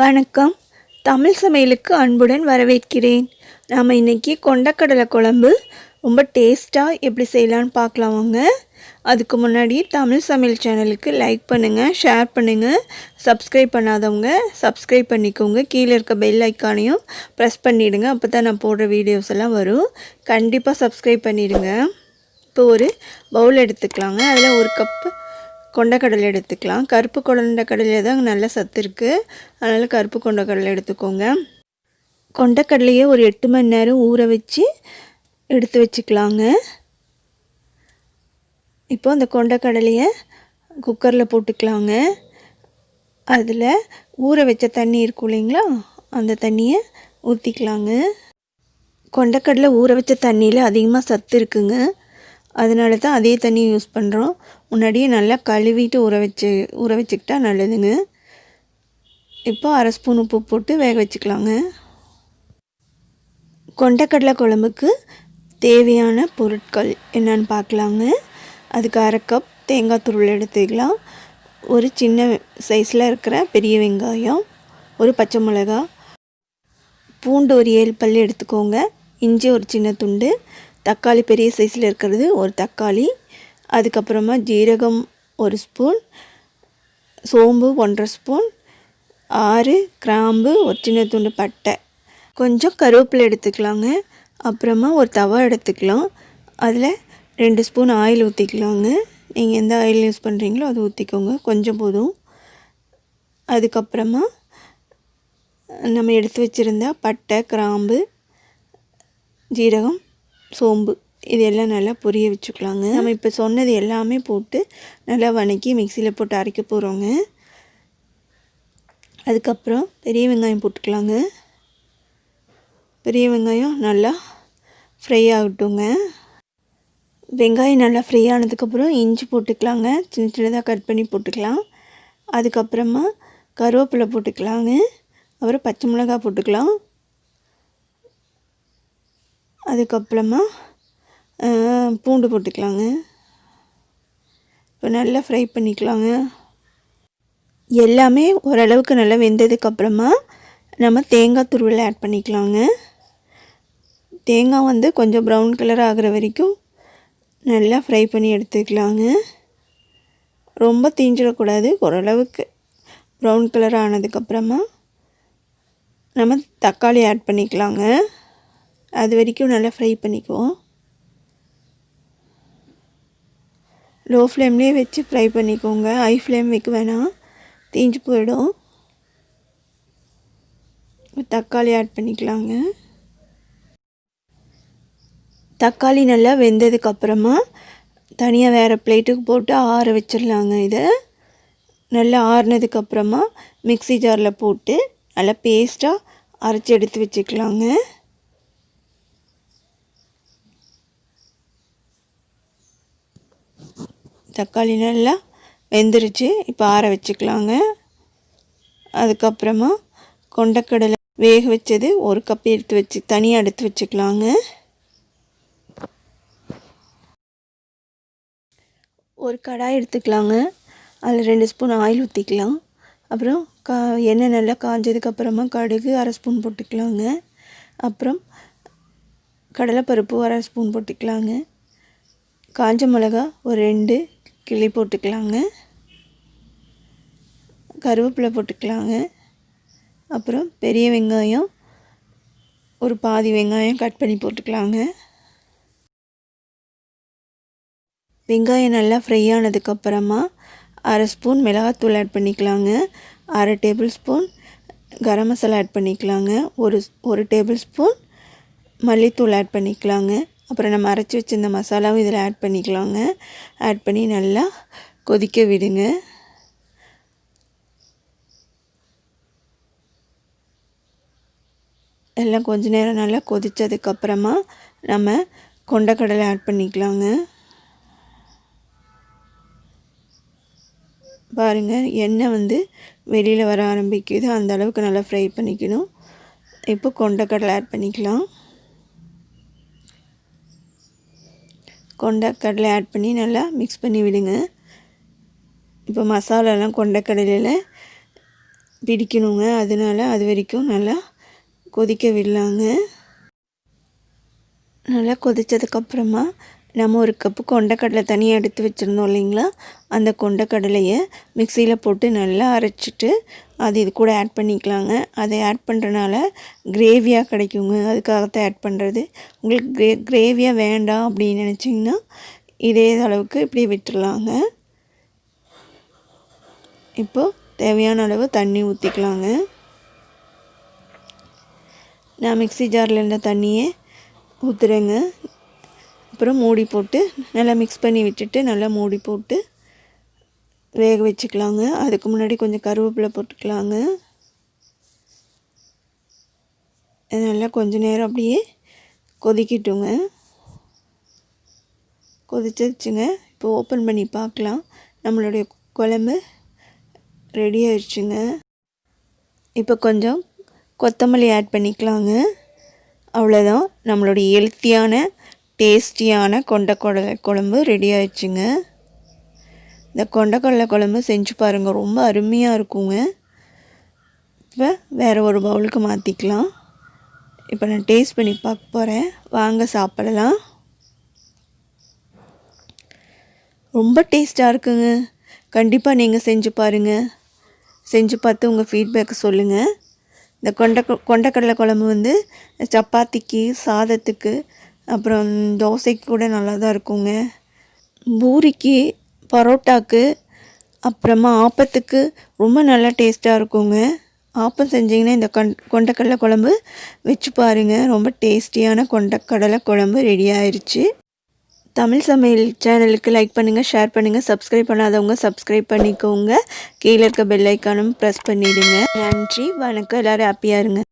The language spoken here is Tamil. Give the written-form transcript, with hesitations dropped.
வணக்கம். தமிழ் சமையலுக்கு அன்புடன் வரவேற்கிறேன். நாம் இன்றைக்கி கொண்டக்கடலை குழம்பு ரொம்ப டேஸ்ட்டாக எப்படி செய்யலான்னு பார்க்கலாம் வாங்க. அதுக்கு முன்னாடி தமிழ் சமையல் சேனலுக்கு லைக் பண்ணுங்கள், ஷேர் பண்ணுங்கள். சப்ஸ்கிரைப் பண்ணாதவங்க சப்ஸ்கிரைப் பண்ணிக்கோங்க. கீழே இருக்க பெல் ஐக்கானையும் ப்ரெஸ் பண்ணிவிடுங்க. அப்போ தான் நான் போடுற வீடியோஸ் எல்லாம் வரும். கண்டிப்பாக சப்ஸ்கிரைப் பண்ணிவிடுங்க. இப்போ ஒரு பவுல் எடுத்துக்கலாங்க. அதில் ஒரு கப்பு கொண்டக்கடலை எடுத்துக்கலாம். கருப்பு கொண்டக்கடலை தான் நல்ல சத்து இருக்குது, அதனால் கருப்பு கொண்டக்கடலை எடுத்துக்கோங்க. கொண்டக்கடலையை ஒரு 8 மணி நேரம் ஊற வச்சு எடுத்து வச்சுக்கலாங்க. இப்போ அந்த கொண்டக்கடலையை குக்கரில் போட்டுக்கலாங்க. அதில் ஊற வச்ச தண்ணி இருக்கும் இல்லைங்களா, அந்த தண்ணியை ஊற்றிக்கலாங்க. கொண்டக்கடலை ஊற வச்ச தண்ணியில் அதிகமாக சத்து இருக்குங்க, அதனால தான் அதே தண்ணியை யூஸ் பண்ணுறோம். முன்னாடியே நல்லா கழுவிட்டு ஊற வச்சுக்கிட்டா நல்லதுங்க. இப்போ 1/2 ஸ்பூன் உப்பு போட்டு வேக வச்சுக்கலாங்க. கொண்டக்கடலை குழம்புக்கு தேவையான பொருட்கள் என்னென்னு பார்க்கலாங்க. அதுக்கு 1/2 கப் தேங்காய் துருவல் எடுத்துக்கலாம். ஒரு சின்ன சைஸில் இருக்கிற பெரிய வெங்காயம், ஒரு பச்சை மிளகா, பூண்டு ஒரு 7 பல் எடுத்துக்கோங்க, இஞ்சி ஒரு சின்ன துண்டு, தக்காளி பெரிய சைஸில் இருக்கிறது ஒரு தக்காளி, அதுக்கப்புறமா ஜீரகம் 1 ஸ்பூன், சோம்பு 1/2 ஸ்பூன், 6 கிராம்பு, ஒரு சின்ன துண்டு பட்டை, கொஞ்சம் கருவேப்பிலை எடுத்துக்கலாங்க. அப்புறமா ஒரு தவா எடுத்துக்கலாம். அதில் 2 ஸ்பூன் ஆயில் ஊற்றிக்கலாங்க. நீங்கள் எந்த ஆயில் யூஸ் பண்ணுறீங்களோ அது ஊற்றிக்கோங்க, கொஞ்சம் போதும். அதுக்கப்புறமா நம்ம எடுத்து வச்சுருந்த பட்டை, கிராம்பு, ஜீரகம், சோம்பு இது எல்லாம் நல்லா பொரிய வச்சுக்கலாங்க. நம்ம இப்போ சொன்னது எல்லாமே போட்டு நல்லா வதக்கி மிக்சியில் போட்டு அரைக்க போகிறோங்க. அதுக்கப்புறம் பெரிய வெங்காயம் போட்டுக்கலாங்க. பெரிய வெங்காயம் நல்லா ஃப்ரை ஆகட்டுங்க. வெங்காயம் நல்லா ஃப்ரை ஆனதுக்கப்புறம் இஞ்சி போட்டுக்கலாங்க, சின்ன சின்னதாக கட் பண்ணி போட்டுக்கலாம். அதுக்கப்புறமா கருவேப்பிலை போட்டுக்கலாங்க. அப்புறம் பச்சை மிளகாய் போட்டுக்கலாம். அதுக்கப்புறமா பூண்டு போட்டுக்கலாங்க. இப்போ நல்லா ஃப்ரை பண்ணிக்கலாங்க. எல்லாமே ஓரளவுக்கு நல்லா வெந்ததுக்கப்புறமா நம்ம தேங்காய் துருவல் ஆட் பண்ணிக்கலாங்க. தேங்காய் கொஞ்சம் ப்ரௌன் கலர் ஆகிற வரைக்கும் நல்லா ஃப்ரை பண்ணி எடுத்துக்கலாங்க. ரொம்ப தீஞ்சிடக்கூடாது. ஓரளவுக்கு ப்ரௌன் கலர் ஆனதுக்கப்புறமா நம்ம தக்காளி ஆட் பண்ணிக்கலாங்க. அது வரைக்கும் நல்லா ஃப்ரை பண்ணிக்குவோம். லோ ஃப்ளேம்லேயே வச்சு ஃப்ரை பண்ணிக்கோங்க, ஹை ஃப்ளேம் வைக்க வேணாம், தீஞ்சு போயிடும். தக்காளி ஆட் பண்ணிக்கலாங்க. தக்காளி நல்லா வெந்ததுக்கப்புறமா தனியாக வேறு பிளேட்டுக்கு போட்டு ஆற வச்சிடலாங்க. இதை நல்லா ஆறுனதுக்கப்புறமா மிக்ஸி ஜாரில் போட்டு நல்லா பேஸ்ட்டாக அரைச்சி எடுத்து வச்சுக்கலாங்க. தக்காளி நல்லா வெந்துருச்சு, இப்போ ஆற வச்சுக்கலாங்க. அதுக்கப்புறமா கொண்டக்கடலை வேக வச்சது 1 கப் எடுத்து வச்சு தனியாக எடுத்து வச்சுக்கலாங்க. ஒரு கடாய் எடுத்துக்கலாங்க. அதில் 2 ஸ்பூன் ஆயில் ஊற்றிக்கலாம். அப்புறம் எண்ணெய் நல்லா காஞ்சதுக்கப்புறமா கடுகு 1/2 ஸ்பூன் போட்டுக்கலாங்க. அப்புறம் கடலைப்பருப்பு 1/2 ஸ்பூன் போட்டுக்கலாங்க. காஞ்ச மிளகா ஒரு 2 கிள்ளி போட்டுக்கலாங்க. கருவேப்பிலை போட்டுக்கலாங்க. அப்புறம் பெரிய வெங்காயம் ஒரு பாதி வெங்காயம் கட் பண்ணி போட்டுக்கலாங்க. வெங்காயம் நல்லா ஃப்ரை ஆனதுக்கப்புறமா 1/2 ஸ்பூன் மிளகாத்தூள் ஆட் பண்ணிக்கலாங்க. 1/2 table spoon garam masala add பண்ணிக்கலாங்க. ஒரு டேபிள் ஸ்பூன் மல்லித்தூள் ஆட் பண்ணிக்கலாங்க. அப்புறம் நம்ம அரைச்சி வச்சிருந்த மசாலாவும் இதில் ஆட் பண்ணிக்கலாங்க. ஆட் பண்ணி நல்லா கொதிக்க விடுங்க. எல்லாம் கொஞ்ச நேரம் நல்லா கொதித்ததுக்கப்புறமா நம்ம கொண்டக்கடலை ஆட் பண்ணிக்கலாங்க. பாருங்கள், எண்ணெய் வெளியில் வர ஆரம்பிக்குது, அந்த அளவுக்கு நல்லா ஃப்ரை பண்ணிக்கணும். இப்போ கொண்டக்கடலை ஆட் பண்ணிக்கலாம். கொண்டக்கடலை ஆட் பண்ணி நல்லா மிக்ஸ் பண்ணி விடுங்க. இப்போ மசாலாலாம் கொண்டக்கடலையில் பிடிக்கணுங்க. அதனால் அது வரைக்கும் நல்லா கொதிக்க விடலாங்க. நல்லா கொதித்ததுக்கப்புறமா நம்ம ஒரு கப்பு கொண்டக்கடலை தனியாக எடுத்து வச்சுருந்தோம் இல்லைங்களா, அந்த கொண்டக்கடலையை மிக்சியில் போட்டு நல்லா அரைச்சிட்டு அது இது கூட ஆட் பண்ணிக்கலாங்க. அதை ஆட் பண்ணுறனால கிரேவியாக கிடைக்குங்க. அதுக்காகத்தான் ஆட் பண்ணுறது. உங்களுக்கு கிரேவியாக வேண்டாம் அப்படின்னு நினச்சிங்கன்னா இதே அளவுக்கு இப்படி விட்டுடலாங்க. இப்போது தேவையான அளவு தண்ணி ஊற்றிக்கலாங்க. நான் மிக்ஸி ஜாரில் இருந்த தண்ணியை ஊற்றுறேங்க. அப்புறம் மூடி போட்டு நல்லா மிக்ஸ் பண்ணி விட்டுட்டு நல்லா மூடி போட்டு வேக வச்சுக்கலாங்க. அதுக்கு முன்னாடி கொஞ்சம் கருவேப்பிலை போட்டுக்கலாங்க. நல்லா கொஞ்சம் நேரம் அப்படியே கொதிக்கட்டுங்க. கொதிச்சிருச்சுங்க. இப்போ ஓப்பன் பண்ணி பார்க்கலாம். நம்மளுடைய குழம்பு ரெடி ஆயிடுச்சுங்க. இப்போ கொஞ்சம் கொத்தமல்லி ஆட் பண்ணிக்கலாங்க. அவ்வளோதான், நம்மளுடைய ஹெல்த்தியான டேஸ்டியான கொண்டக்கடலை குழம்பு ரெடி ஆயிடுச்சுங்க. இந்த கொண்டக்கடலை குழம்பு செஞ்சு பாருங்கள், ரொம்ப அருமையாக இருக்குங்க. இப்போ வேறு ஒரு பவுலுக்கு மாற்றிக்கலாம். இப்போ நான் டேஸ்ட் பண்ணி பார்க்க போகிறேன். வாங்க சாப்பிடலாம். ரொம்ப டேஸ்ட்டாக இருக்குங்க. கண்டிப்பாக நீங்கள் செஞ்சு பாருங்கள். செஞ்சு பார்த்து உங்கள் ஃபீட்பேக்கை சொல்லுங்கள். இந்த கொண்டக்கடலை குழம்பு வந்து சப்பாத்திக்கு, சாதத்துக்கு, அப்புறம் தோசைக்கு கூட நல்லா தான் இருக்குங்க. பூரிக்கு, பரோட்டாக்கு, அப்புறமா ஆப்பத்துக்கு ரொம்ப நல்லா டேஸ்ட்டாக இருக்குங்க. ஆப்பம் செஞ்சிங்கன்னா இந்த கொண்டக்கடலை குழம்பு வச்சு பாருங்கள். ரொம்ப டேஸ்டியான கொண்டக்கடலை குழம்பு ரெடி ஆயிடுச்சு. தமிழ் சமையல் சேனலுக்கு லைக் பண்ணுங்கள், ஷேர் பண்ணுங்கள். சப்ஸ்கிரைப் பண்ணாதவங்க சப்ஸ்கிரைப் பண்ணிக்கோங்க. கீழே இருக்க பெல் ஐக்கானும் ப்ரெஸ் பண்ணிவிடுங்க. நன்றி, வணக்கம். எல்லோரும் ஹாப்பியாக இருங்க.